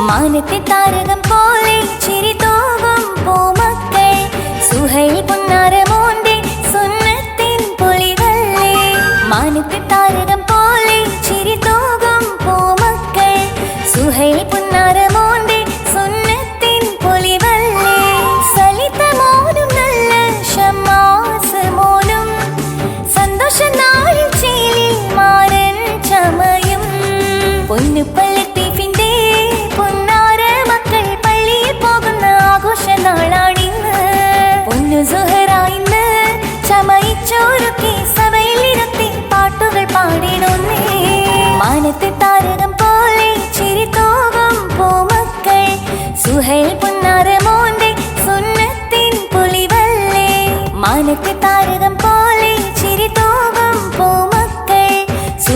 മാനത്തെ താരകം പോലെ ചിരി തോകും പൂമക്കൾ സുഹൈൽ പുന്നാര മോന്റെ സുന്നത്തിൻ പൊളികളേ മാനത്തെ താരകം